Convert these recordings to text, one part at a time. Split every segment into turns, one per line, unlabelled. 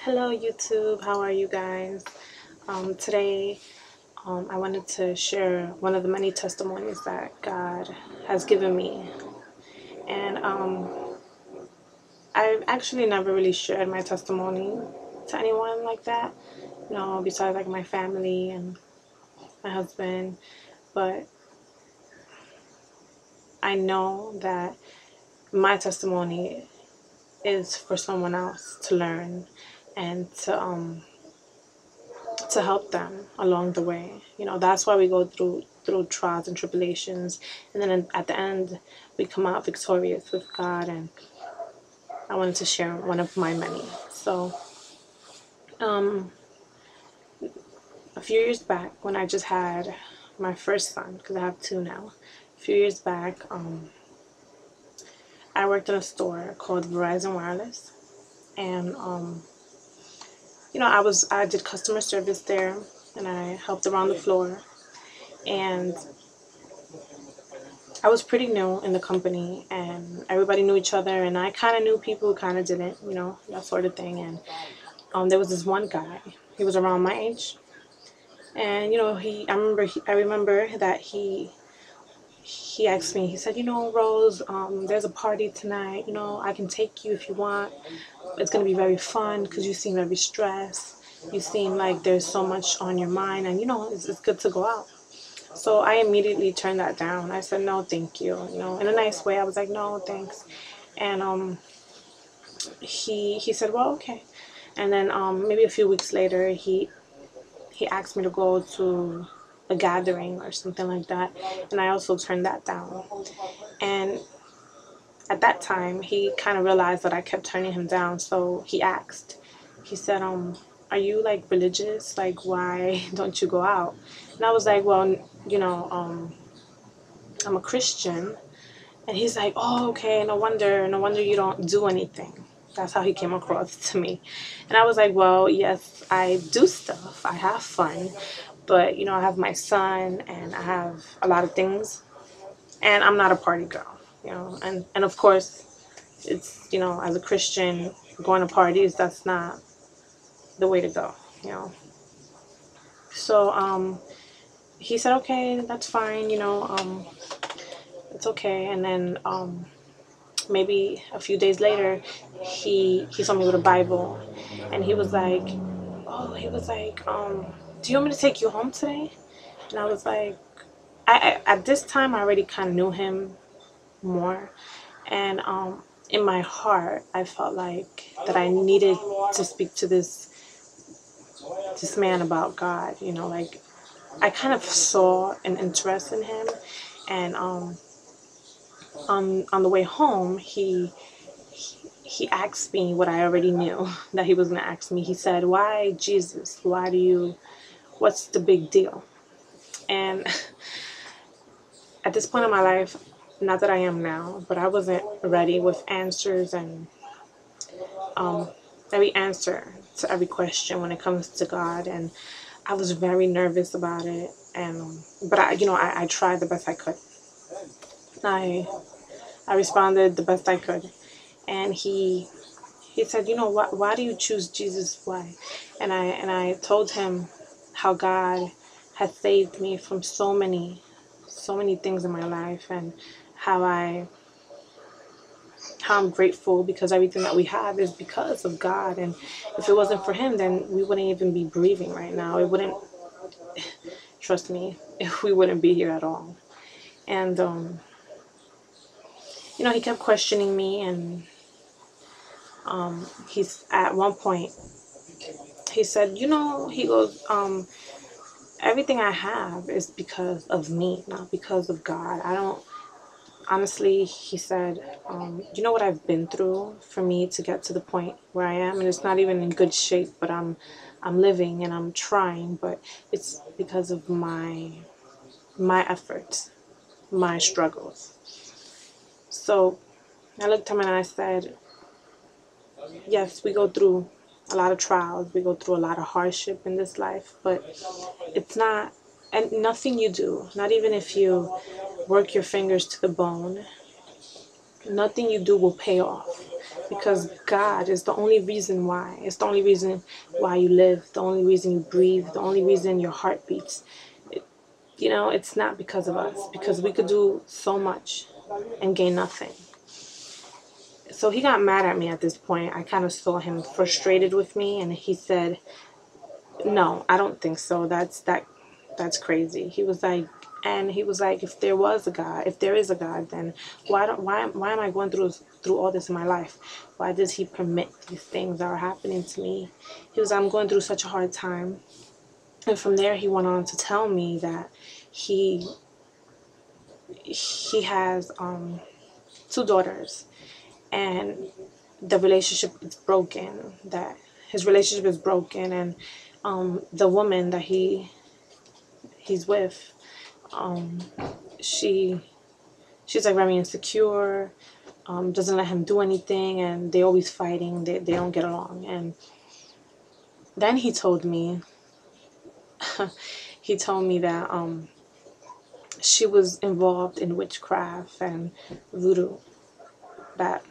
Hello YouTube, how are you guys? Today I wanted to share one of the many testimonies that God has given me. And I've actually never really shared my testimony to anyone like that, besides like my family and my husband. But I know that my testimony is for someone else to learn and to help them along the way. That's why we go through trials and tribulations, and then at the end we come out victorious with God. And I wanted to share one of my many. So a few years back, when I just had my first son, because I have two now, a few years back, I worked in a store called Verizon Wireless. And I did customer service there, and I helped around the floor. And I was pretty new in the company, and everybody knew each other, and I kind of knew people who kind of didn't, that sort of thing. And there was this one guy. He was around my age, and I remember that he asked me. He said, Rose, there's a party tonight. I can take you if you want. It's gonna be very fun because you seem very stressed. You seem like there's so much on your mind, and it's good to go out. So I immediately turned that down. I said, no, thank you. In a nice way. I was like, no, thanks. And he said, well, okay. And then maybe a few weeks later, he asked me to go to a gathering or something like that. And I also turned that down. And at that time, he kind of realized that I kept turning him down. So he asked. He said, are you like religious? Like, why don't you go out? And I was like, well, I'm a Christian. And he's like, oh, okay, no wonder you don't do anything. That's how he came across to me. And I was like, well, yes, I do stuff. I have fun. But, I have my son, and I have a lot of things. And I'm not a party girl, And of course, it's, as a Christian, going to parties, that's not the way to go. So he said, okay, that's fine, it's okay. And then maybe a few days later, he saw me with a Bible, and he was like, do you want me to take you home today? And I was like, at this time I already kind of knew him more, and in my heart I felt like that I needed to speak to this man about God. Like, I kind of saw an interest in him. And on the way home, he asked me what I already knew that he was going to ask me. He said, why Jesus? What's the big deal? And at this point in my life, not that I am now, but I wasn't ready with answers and every answer to every question when it comes to God. And I was very nervous about it. And but I tried the best I could. I responded the best I could. And he said, why do you choose Jesus? Why? And I told him how God had saved me from so many things in my life, and how I'm grateful because everything that we have is because of God. And if it wasn't for him, then we wouldn't even be breathing right now. It wouldn't, trust me, we wouldn't be here at all. And he kept questioning me. And he's at one point, he said, he goes, everything I have is because of me, not because of God. I don't, honestly, he said, you know what I've been through for me to get to the point where I am? And it's not even in good shape, but I'm living and I'm trying, but it's because of my efforts, my struggles. So I looked at him and I said, yes, we go through a lot of trials, we go through a lot of hardship in this life, but it's not, and nothing you do, not even if you work your fingers to the bone, nothing you do will pay off. because God is the only reason why. It's the only reason why you live, the only reason you breathe, the only reason your heart beats. You know, it's not because of us, because we could do so much and gain nothing. So he got mad at me at this point. I kind of saw him frustrated with me, and he said, "No, I don't think so. That's crazy." He was like, if there was a God, if there is a God, then why am I going through all this in my life? Why does he permit these things that are happening to me? He was, I'm going through such a hard time. And from there he went on to tell me that he he has two daughters, and the relationship is broken, that his relationship is broken, and the woman that he's with, she she's like very insecure, doesn't let him do anything, and they always fighting, they don't get along. And then he told me that she was involved in witchcraft and voodoo, that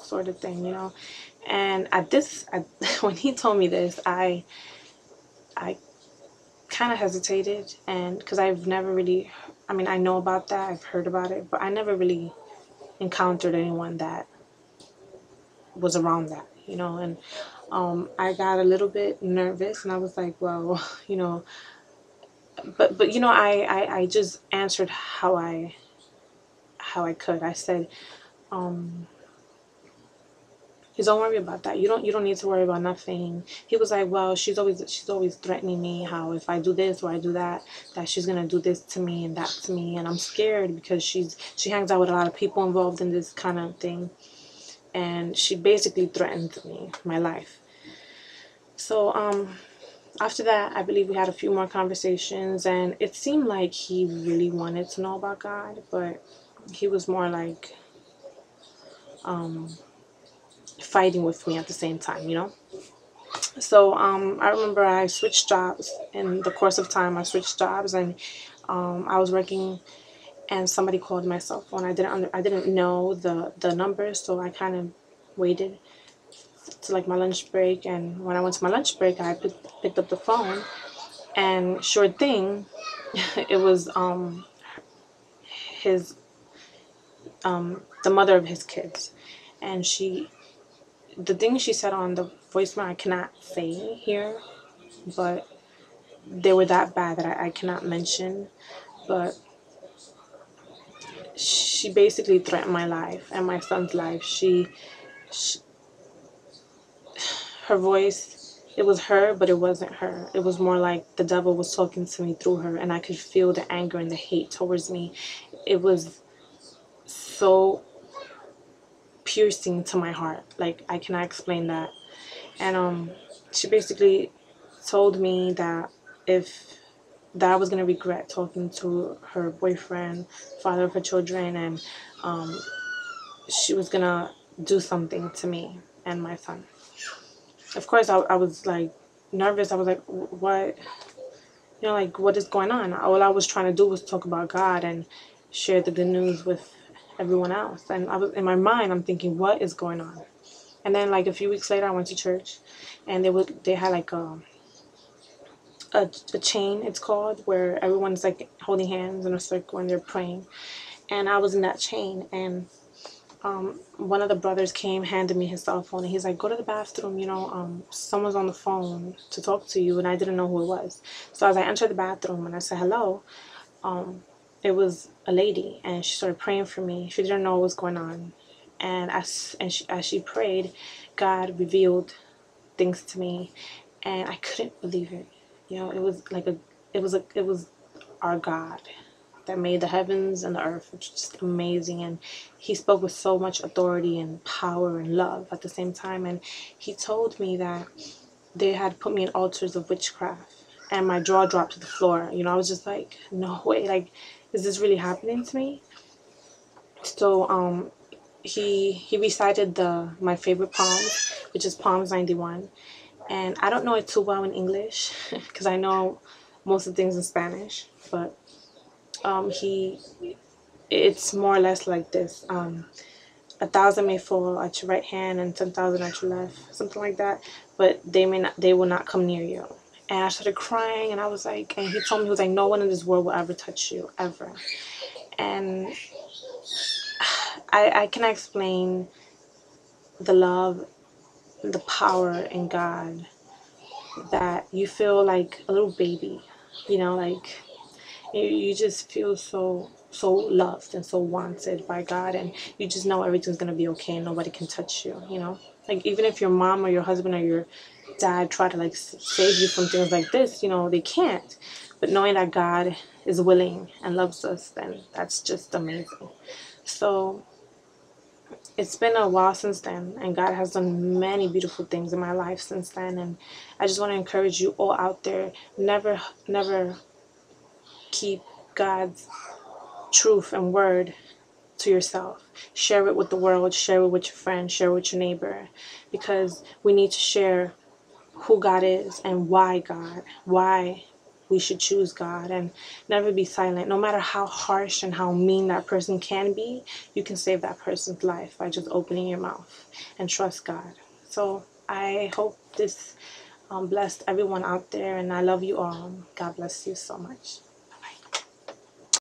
sort of thing, you know. And when he told me this, I kind of hesitated, and because I've never really, I mean, I know about that, I've heard about it, but I never really encountered anyone that was around that, you know. And I got a little bit nervous, and I was like, well, you know, but you know, I just answered how I could. I said, "You don't worry about that. You don't need to worry about nothing." He was like, "Well, she's always threatening me, how if I do this or I do that, that she's gonna do this to me and that to me, and I'm scared because she hangs out with a lot of people involved in this kind of thing, and she basically threatened me, my life." So after that, I believe we had a few more conversations, and it seemed like he really wanted to know about God, but he was more like fighting with me at the same time, you know. So I remember I switched jobs in the course of time. I switched jobs, and I was working, and somebody called my cell phone. I didn't know the number, so I kind of waited to like my lunch break. And when I went to my lunch break, I picked up the phone, and sure thing, it was his the mother of his kids. And the things she said on the voicemail I cannot say here, but they were that bad that I cannot mention. But she basically threatened my life and my son's life. She her voice, it was her, but it wasn't her. It was more like the devil was talking to me through her, and I could feel the anger and the hate towards me. It was so piercing to my heart. Like, I cannot explain that. And she basically told me that if that I was gonna regret talking to her boyfriend, father of her children, and she was gonna do something to me and my son. Of course, I was like nervous. I was like, what? You know, like, what is going on? All I was trying to do was talk about God and share the good news with everyone else. And I was, in my mind, I'm thinking, what is going on? And then like a few weeks later, I went to church, and they had like a chain, it's called, where everyone's like holding hands in a circle and they're praying. And I was in that chain, and one of the brothers came, handed me his cell phone, and he's like, "Go to the bathroom, you know, someone's on the phone to talk to you." And I didn't know who it was. So as I entered the bathroom and I said hello, it was a lady, and she started praying for me. She didn't know what was going on. And as she prayed, God revealed things to me, and I couldn't believe it. You know, it was like it was our God that made the heavens and the earth, which is just amazing. And he spoke with so much authority and power and love at the same time. And he told me that they had put me in altars of witchcraft, and my jaw dropped to the floor. You know, I was just like, no way, like, is this really happening to me? So he recited the my favorite Psalms, which is Psalms 91. And I don't know it too well in English because I know most of the things in Spanish, but he it's more or less like this. 1,000 may fall at your right hand and 10,000 at your left, something like that, but they will not come near you. And I started crying, and I was like, and he told me, he was like, no one in this world will ever touch you, ever. And I cannot explain the love, the power in God, that you feel like a little baby, like you just feel so loved and so wanted by God, and you just know everything's gonna be okay and nobody can touch you. Like, even if your mom or your husband or your dad try to like save you from things like this, they can't. But knowing that God is willing and loves us, then that's just amazing. So it's been a while since then, and God has done many beautiful things in my life since then. And I just want to encourage you all out there, never keep God's truth and word to yourself. Share it with the world, share it with your friends, share it with your neighbor, because we need to share who God is and why we should choose God, and never be silent. No matter how harsh and how mean that person can be, you can save that person's life by just opening your mouth and trust God. So I hope this blessed everyone out there, and I love you all. God bless you so much.